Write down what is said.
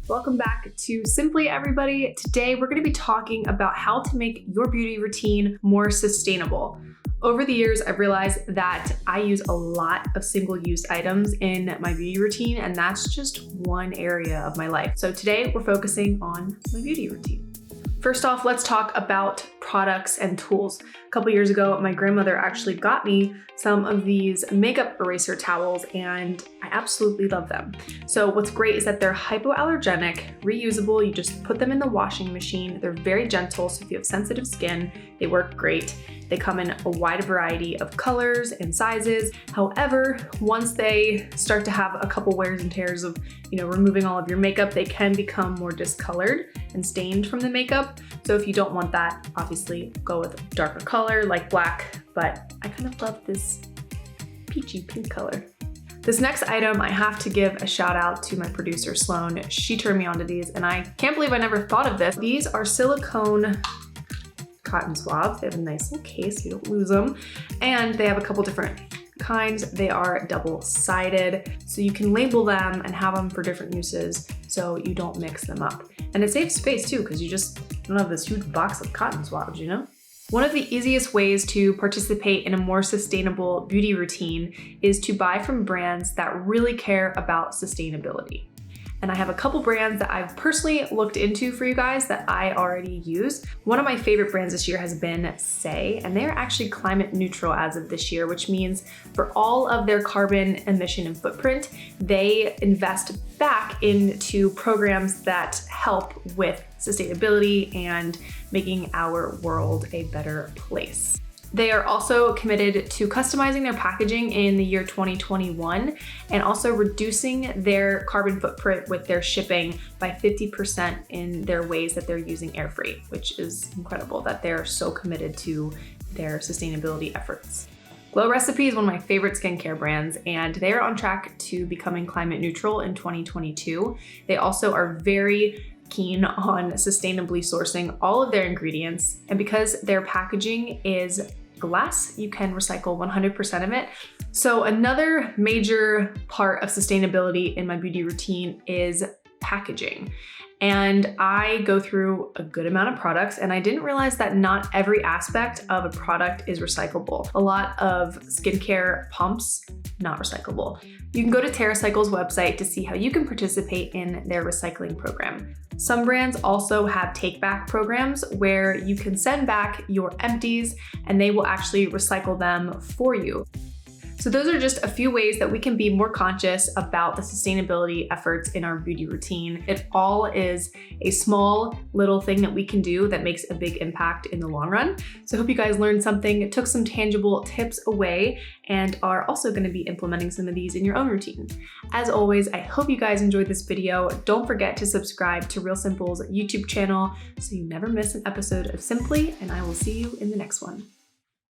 Welcome back to Simply everybody. Today we're going to be talking about how to make your beauty routine more sustainable. Over the years, I've realized that I use a lot of single-use items in my beauty routine, and that's just one area of my life. So today we're focusing on my beauty routine. First off, let's talk about products and tools. A couple years ago, my grandmother actually got me some of these makeup eraser towels, and I absolutely love them. So what's great is that they're hypoallergenic, reusable. You just put them in the washing machine. They're very gentle, so if you have sensitive skin, they work great. They come in a wide variety of colors and sizes. However, once they start to have a couple wears and tears of, removing all of your makeup, they can become more discolored and stained from the makeup. So if you don't want that, obviously go with a darker color like black, but I kind of love this peachy pink color. This next item, I have to give a shout out to my producer, Sloan. She turned me onto these, and I can't believe I never thought of this. These are silicone cotton swabs. They have a nice little case, you don't lose them. And they have a couple different kinds. They are double-sided, so you can label them and have them for different uses so you don't mix them up. And it saves space too, because you just don't have this huge box of cotton swabs, One of the easiest ways to participate in a more sustainable beauty routine is to buy from brands that really care about sustainability. And I have a couple brands that I've personally looked into for you guys that I already use. One of my favorite brands this year has been Saie, and they're actually climate neutral as of this year, which means for all of their carbon emission and footprint, they invest back into programs that help with sustainability and making our world a better place. They are also committed to customizing their packaging in the year 2021 and also reducing their carbon footprint with their shipping by 50% in their ways that they're using air freight, which is incredible that they're so committed to their sustainability efforts. Glow Recipe is one of my favorite skincare brands, and they are on track to becoming climate neutral in 2022. They also are very keen on sustainably sourcing all of their ingredients, and because their packaging is glass, you can recycle 100% of it. So another major part of sustainability in my beauty routine is packaging. And I go through a good amount of products, and I didn't realize that not every aspect of a product is recyclable. A lot of skincare pumps, not recyclable. You can go to TerraCycle's website to see how you can participate in their recycling program. Some brands also have take-back programs where you can send back your empties and they will actually recycle them for you. So those are just a few ways that we can be more conscious about the sustainability efforts in our beauty routine. It all is a small little thing that we can do that makes a big impact in the long run. So I hope you guys learned something, took some tangible tips away, and are also going to be implementing some of these in your own routine. As always, I hope you guys enjoyed this video. Don't forget to subscribe to Real Simple's YouTube channel so you never miss an episode of Simply, and I will see you in the next one.